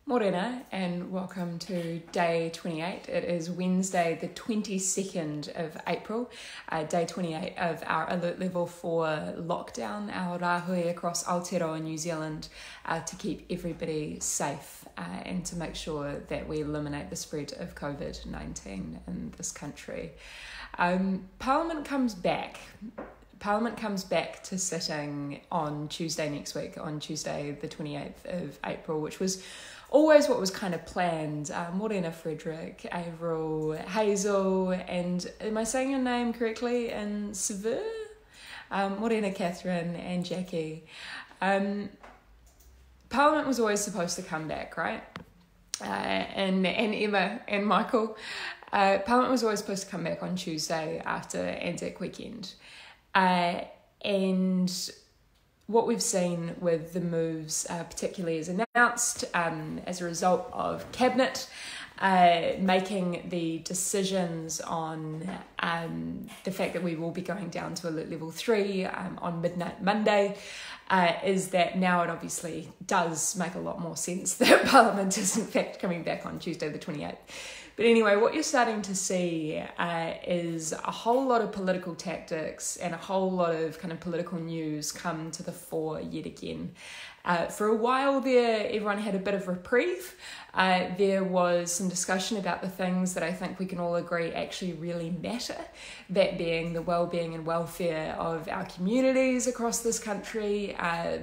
Morena, and welcome to day 28. It is Wednesday, the 22nd of April, day 28 of our alert level 4 lockdown, our rāhui across Aotearoa, New Zealand, to keep everybody safe and to make sure that we eliminate the spread of COVID-19 in this country. Parliament comes back to sitting on Tuesday next week, on Tuesday the 28th of April, which was always what was kind of planned. Morena, Frederick, Avril, Hazel, and am I saying your name correctly? And Sever? Morena, Catherine, and Jackie. Parliament was always supposed to come back, right? And Emma and Michael. Parliament was always supposed to come back on Tuesday after Anzac weekend. And what we've seen with the moves, particularly as announced as a result of Cabinet making the decisions on the fact that we will be going down to alert level 3 on midnight Monday, is that now it obviously does make a lot more sense that Parliament is in fact coming back on Tuesday the 28th. But anyway, what you're starting to see is a whole lot of political tactics and a whole lot of kind of political news come to the fore yet again. For a while there, everyone had a bit of reprieve. There was some discussion about the things that I think we can all agree actually really matter, that being the well-being and welfare of our communities across this country,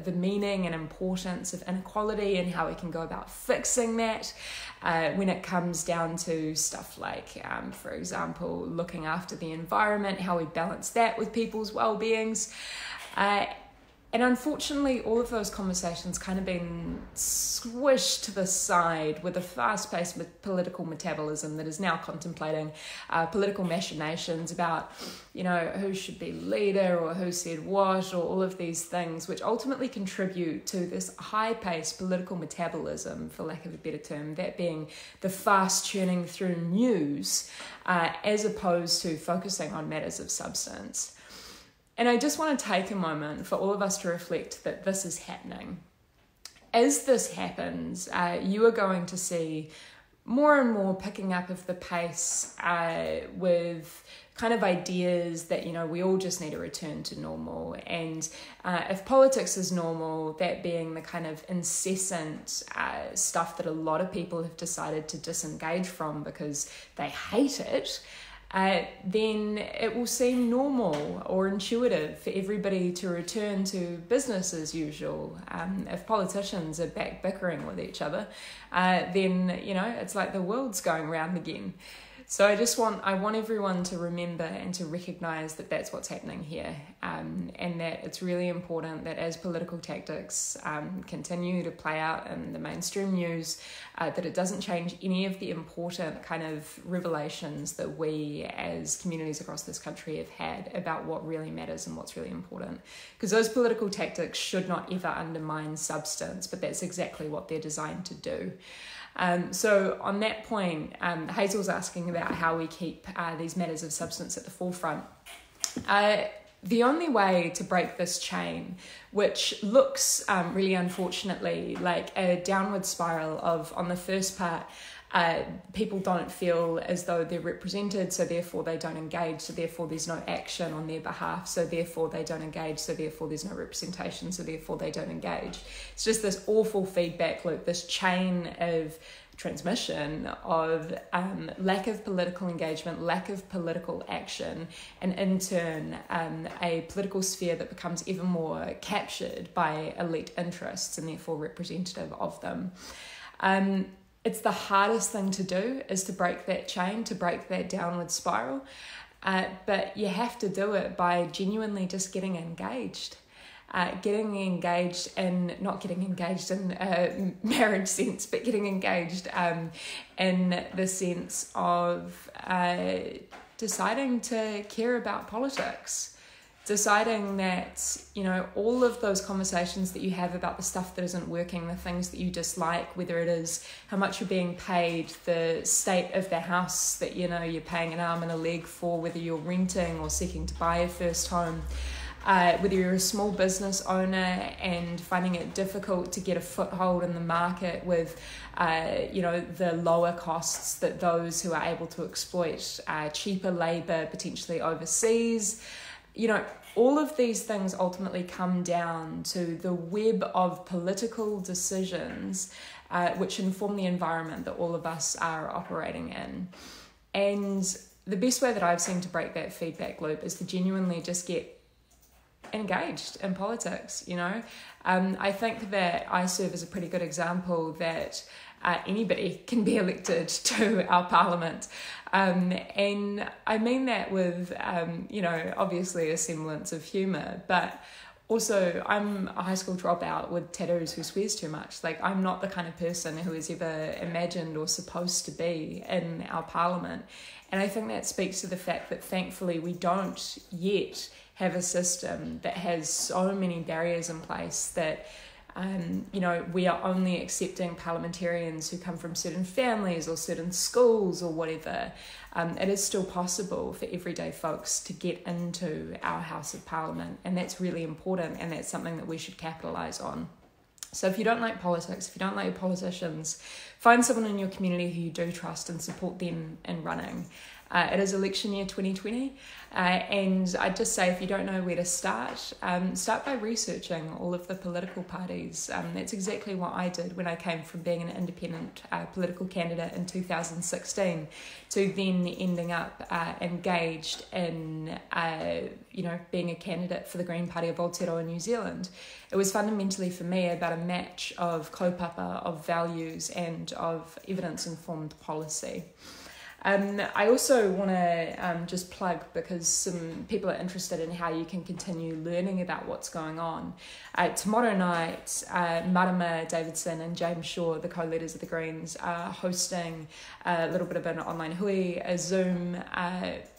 the meaning and importance of inequality and how we can go about fixing that. When it comes down to stuff like, for example, looking after the environment, how we balance that with people's well-beings. And unfortunately, all of those conversations kind of been squished to the side with a fast-paced political metabolism that is now contemplating political machinations about, you know, who should be leader or who said what, or all of these things, which ultimately contribute to this high-paced political metabolism, for lack of a better term, that being the fast churning through news, as opposed to focusing on matters of substance. And I just want to take a moment for all of us to reflect that this is happening. As this happens, you are going to see more and more picking up of the pace with kind of ideas that, you know, we all just need to return to normal. And if politics is normal, that being the kind of incessant stuff that a lot of people have decided to disengage from because they hate it, then it will seem normal or intuitive for everybody to return to business as usual. If politicians are back bickering with each other, then, you know, it's like the world's going round again. So I want everyone to remember and to recognise that that's what's happening here, and that it's really important that as political tactics continue to play out in the mainstream news, that it doesn't change any of the important kind of revelations that we as communities across this country have had about what really matters and what's really important. Because those political tactics should not ever undermine substance, but that's exactly what they're designed to do. So on that point, Hazel's asking about how we keep these matters of substance at the forefront. The only way to break this chain, which looks really unfortunately like a downward spiral of, on the first part, people don't feel as though they're represented, so therefore they don't engage, so therefore there's no action on their behalf, so therefore they don't engage, so therefore there's no representation, so therefore they don't engage. It's just this awful feedback loop, this chain of transmission of lack of political engagement, lack of political action, and in turn a political sphere that becomes even more captured by elite interests and therefore representative of them. It's the hardest thing to do, is to break that chain, to break that downward spiral. But you have to do it by genuinely just getting engaged. Getting engaged in, not getting engaged in a marriage sense, but getting engaged in the sense of deciding to care about politics. Deciding that, you know, all of those conversations that you have about the stuff that isn't working, the things that you dislike, whether it is how much you're being paid, the state of the house that, you know, you're paying an arm and a leg for, whether you're renting or seeking to buy a first home, whether you're a small business owner and finding it difficult to get a foothold in the market with the lower costs that those who are able to exploit cheaper labour potentially overseas. All of these things ultimately come down to the web of political decisions which inform the environment that all of us are operating in. And the best way that I've seen to break that feedback loop is to genuinely just get engaged in politics. I think that I serve as a pretty good example that anybody can be elected to our parliament, and I mean that with obviously a semblance of humour, but also I'm a high school dropout with tattoos who swears too much. Like, I'm not the kind of person who is ever imagined or supposed to be in our parliament, and I think that speaks to the fact that thankfully we don't yet have a system that has so many barriers in place that we are only accepting parliamentarians who come from certain families or certain schools or whatever. It is still possible for everyday folks to get into our House of Parliament, and that's really important, and that's something that we should capitalise on. So if you don't like politics, if you don't like your politicians, find someone in your community who you do trust and support them in running. It is election year 2020, and I'd just say if you don't know where to start by researching all of the political parties. That's exactly what I did when I came from being an independent political candidate in 2016 to then ending up engaged in being a candidate for the Green Party of Aotearoa New Zealand. It was fundamentally for me about a match of kaupapa, of values and of evidence-informed policy. I also want to just plug, because some people are interested in how you can continue learning about what's going on. Tomorrow night, Marama Davidson and James Shaw, the co-leaders of the Greens, are hosting a little bit of an online hui, a Zoom,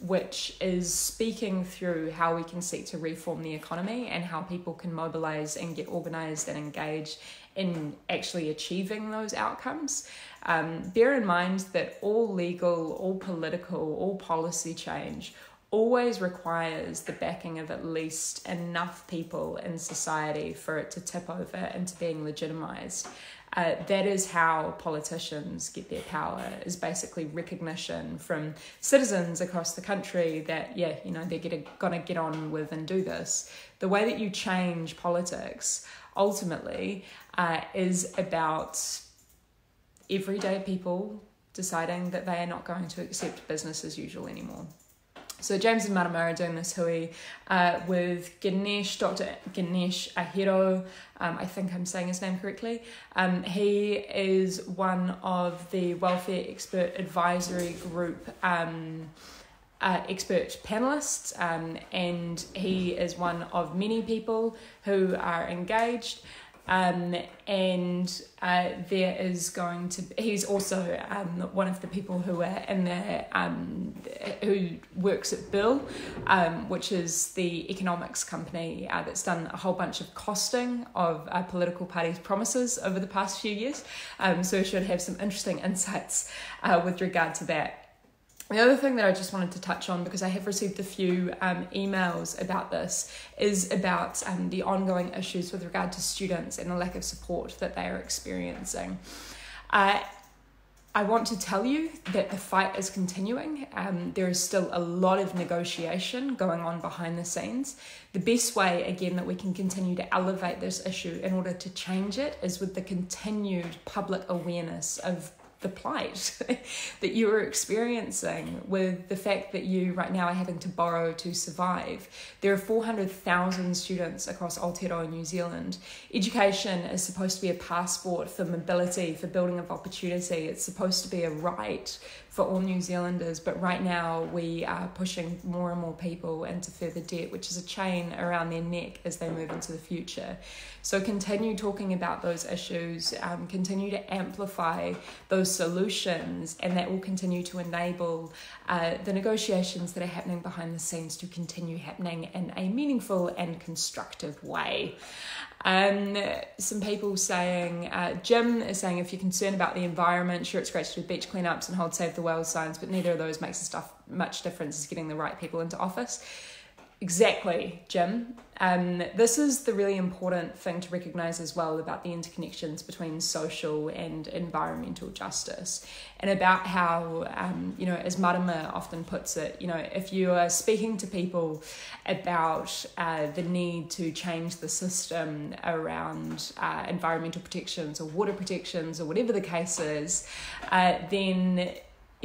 which is speaking through how we can seek to reform the economy and how people can mobilise and get organised and engaged in actually achieving those outcomes. Bear in mind that all legal, all political, all policy change always requires the backing of at least enough people in society for it to tip over into being legitimised. That is how politicians get their power, is basically recognition from citizens across the country that, they're gonna get on with and do this. The way that you change politics ultimately is about everyday people deciding that they are not going to accept business as usual anymore. So James and Marama are doing this hui with Ganesh, Dr. Ganesh Ahero. I think I'm saying his name correctly. He is one of the Welfare Expert Advisory Group expert panelists, and he is one of many people who are engaged. There is going to be, he's also one of the people who are in the who works at Bill, which is the economics company that's done a whole bunch of costing of political parties' promises over the past few years. So we should have some interesting insights with regard to that. The other thing that I just wanted to touch on, because I have received a few emails about this, is about the ongoing issues with regard to students and the lack of support that they are experiencing. I want to tell you that the fight is continuing. There is still a lot of negotiation going on behind the scenes. The best way, again, that we can continue to elevate this issue in order to change it is with the continued public awareness of the plight that you are experiencing, with the fact that you right now are having to borrow to survive. There are 400,000 students across Aotearoa New Zealand. Education is supposed to be a passport for mobility, for building of opportunity. It's supposed to be a right for all New Zealanders, but right now we are pushing more and more people into further debt, which is a chain around their neck as they move into the future. So continue talking about those issues, continue to amplify those solutions, and that will continue to enable the negotiations that are happening behind the scenes to continue happening in a meaningful and constructive way. Some people saying, Jim is saying, if you're concerned about the environment, sure, it's great to do beach cleanups and hold Save the Whales signs, but neither of those makes much difference as getting the right people into office. Exactly, Jim. This is the really important thing to recognise as well about the interconnections between social and environmental justice, and about how, as Marama often puts it, if you are speaking to people about the need to change the system around environmental protections or water protections or whatever the case is, then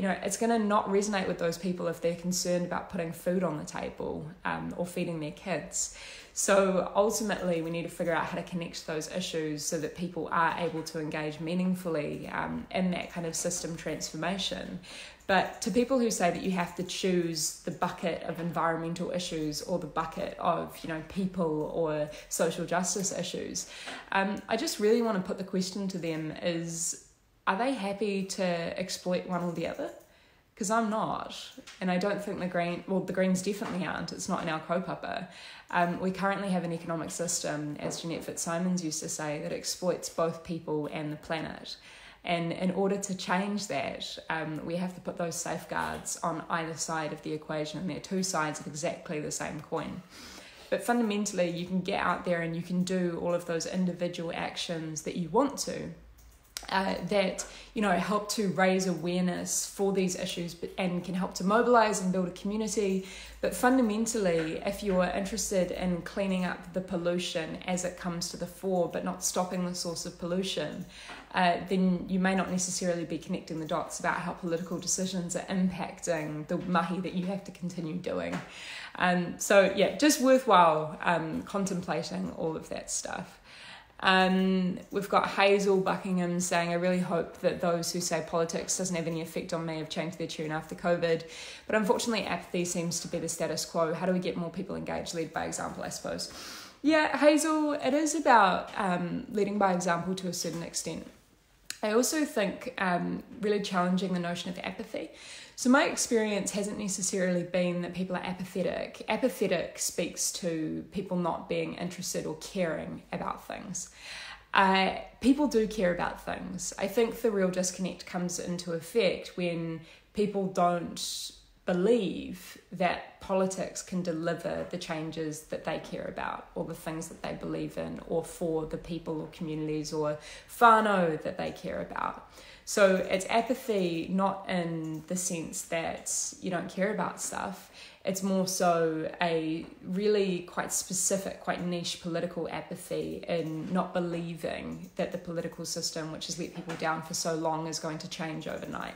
it's going to not resonate with those people if they're concerned about putting food on the table or feeding their kids. So ultimately, we need to figure out how to connect those issues so that people are able to engage meaningfully in that kind of system transformation. But to people who say that you have to choose the bucket of environmental issues or the bucket of, people or social justice issues, I just really want to put the question to them is, are they happy to exploit one or the other? Because I'm not, and I don't think the Greens definitely aren't. It's not in our kaupapa. We currently have an economic system, as Jeanette Fitzsimons used to say, that exploits both people and the planet. And in order to change that, we have to put those safeguards on either side of the equation, and they're two sides of exactly the same coin. But fundamentally, you can get out there and you can do all of those individual actions that you want to, that help to raise awareness for these issues and can help to mobilize and build a community. But fundamentally, if you're interested in cleaning up the pollution as it comes to the fore but not stopping the source of pollution, then you may not necessarily be connecting the dots about how political decisions are impacting the mahi that you have to continue doing. Just worthwhile contemplating all of that stuff. We've got Hazel Buckingham saying, I really hope that those who say politics doesn't have any effect on me have changed their tune after COVID. But unfortunately, apathy seems to be the status quo. How do we get more people engaged? Lead by example, I suppose. Yeah, Hazel, it is about leading by example to a certain extent. I also think really challenging the notion of apathy. So my experience hasn't necessarily been that people are apathetic. Apathetic speaks to people not being interested or caring about things. People do care about things. I think the real disconnect comes into effect when people don't believe that politics can deliver the changes that they care about or the things that they believe in or for the people or communities or whānau that they care about. So it's apathy not in the sense that you don't care about stuff. It's more so a really quite specific, quite niche political apathy in not believing that the political system, which has let people down for so long, is going to change overnight.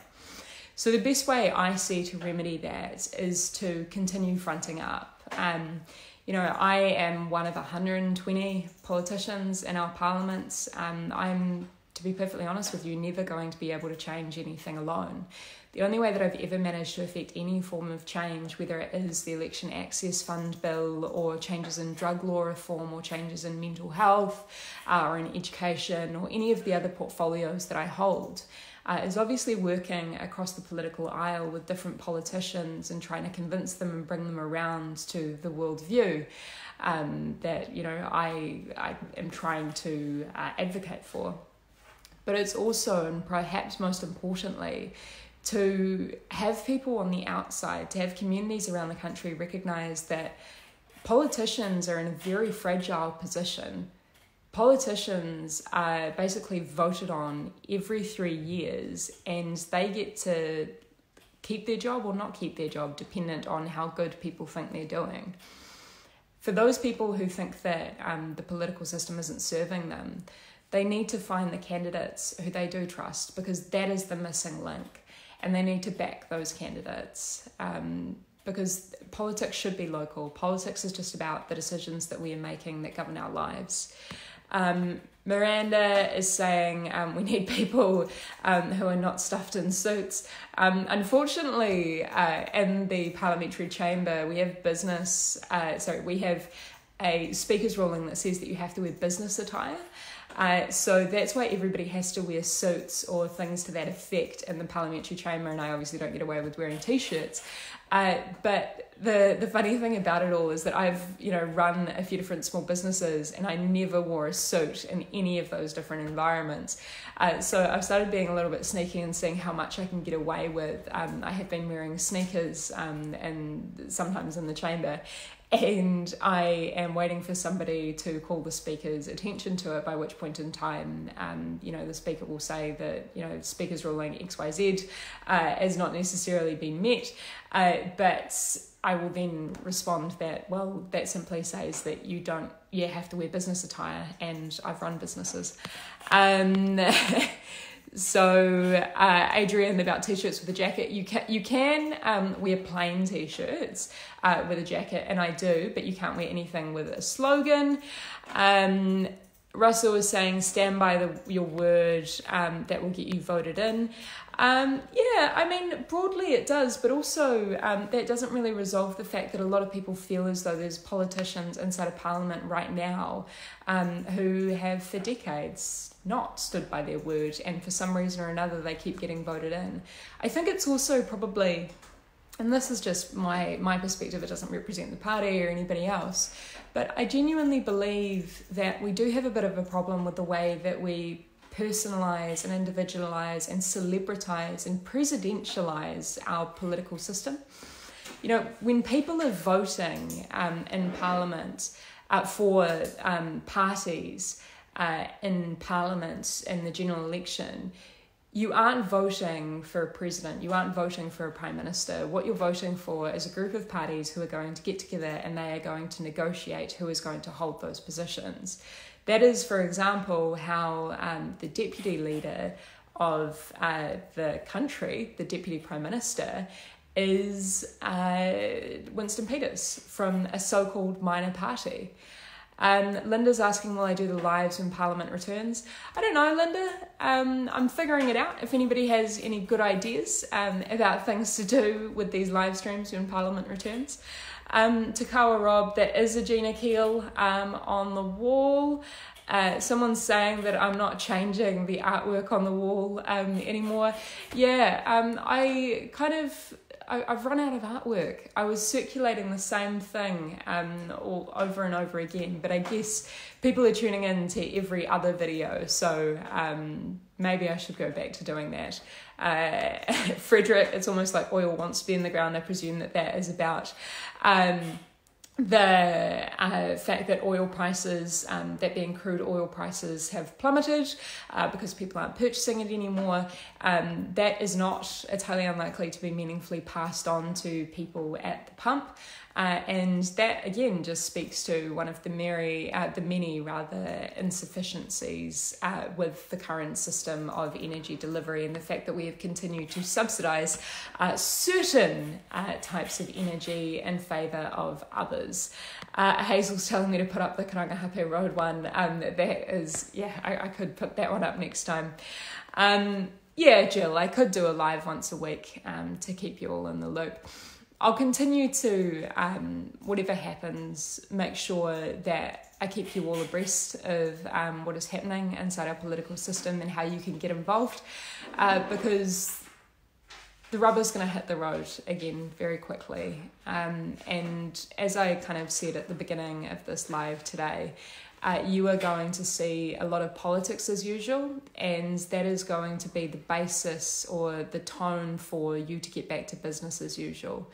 So the best way I see to remedy that is to continue fronting up. I am one of 120 politicians in our parliaments. I'm, to be perfectly honest with you, never going to be able to change anything alone. The only way that I've ever managed to affect any form of change, whether it is the Election Access Fund bill or changes in drug law reform or changes in mental health or in education or any of the other portfolios that I hold, is obviously working across the political aisle with different politicians and trying to convince them and bring them around to the worldview that I am trying to advocate for. But it's also, and perhaps most importantly, to have people on the outside, to have communities around the country recognise that politicians are in a very fragile position. Politicians are basically voted on every 3 years, and they get to keep their job or not keep their job, dependent on how good people think they're doing. For those people who think that the political system isn't serving them, they need to find the candidates who they do trust, because that is the missing link, and they need to back those candidates. Because politics should be local. Politics is just about the decisions that we are making that govern our lives. Miranda is saying we need people who are not stuffed in suits. Unfortunately, in the parliamentary chamber, we have we have a speaker's ruling that says that you have to wear business attire. So that's why everybody has to wear suits or things to that effect in the parliamentary chamber, and I obviously don't get away with wearing t-shirts. But the funny thing about it all is that I've run a few different small businesses, and I never wore a suit in any of those different environments. So I've started being a little bit sneaky and seeing how much I can get away with. I have been wearing sneakers and sometimes in the chamber. and I am waiting for somebody to call the speaker's attention to it, by which point in time, the speaker will say that, speaker's ruling XYZ has not necessarily been met, but I will then respond that, well, that simply says that you don't have to wear business attire, and I've run businesses. So Adrian, about t-shirts with a jacket, you can wear plain t-shirts with a jacket, and I do, but you can't wear anything with a slogan. Russell was saying, stand by your word, that will get you voted in. Broadly it does, but also that doesn't really resolve the fact that a lot of people feel as though there's politicians inside of Parliament right now who have for decades not stood by their word, and for some reason or another they keep getting voted in. I think it's also probably, and this is just my perspective, it doesn't represent the party or anybody else, but I genuinely believe that we do have a bit of a problem with the way that we personalise and individualise and celebritize and presidentialise our political system. When people are voting in Parliament for parties in Parliament in the general election, you aren't voting for a president, you aren't voting for a prime minister. What you're voting for is a group of parties who are going to get together and they are going to negotiate who is going to hold those positions. That is, for example, how the deputy leader of the country, the deputy prime minister, is Winston Peters from a so-called minor party. Linda's asking, will I do the lives when Parliament returns? I don't know, Linda. I'm figuring it out. If anybody has any good ideas about things to do with these live streams when Parliament returns. Takawa Rob, that is a Gina Keel on the wall. Someone's saying that I'm not changing the artwork on the wall anymore. I've run out of artwork. I was circulating the same thing all over and over again, but I guess people are tuning in to every other video, so maybe I should go back to doing that. Frederick, it's almost like oil wants to be in the ground. I presume that is about the fact that oil prices, that being crude oil prices, have plummeted because people aren't purchasing it anymore. That is not, it's highly unlikely to be meaningfully passed on to people at the pump. And that again just speaks to one of the many insufficiencies with the current system of energy delivery, and the fact that we have continued to subsidise certain types of energy in favour of others. Hazel's telling me to put up the Karangahape Road one. That is, I could put that one up next time. Jill, I could do a live once a week to keep you all in the loop. I'll continue to, whatever happens, make sure that I keep you all abreast of what is happening inside our political system and how you can get involved, because the rubber's going to hit the road again very quickly. And as I kind of said at the beginning of this live today, you are going to see a lot of politics as usual, and that is going to be the basis or the tone for you to get back to business as usual.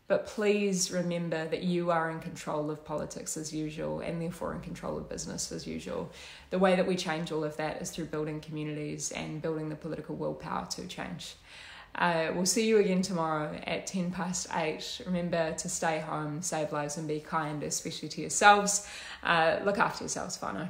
But please remember that you are in control of politics as usual, and therefore in control of business as usual. The way that we change all of that is through building communities and building the political willpower to change. We'll see you again tomorrow at 8:10. Remember to stay home, save lives and be kind, especially to yourselves. Look after yourselves, whānau.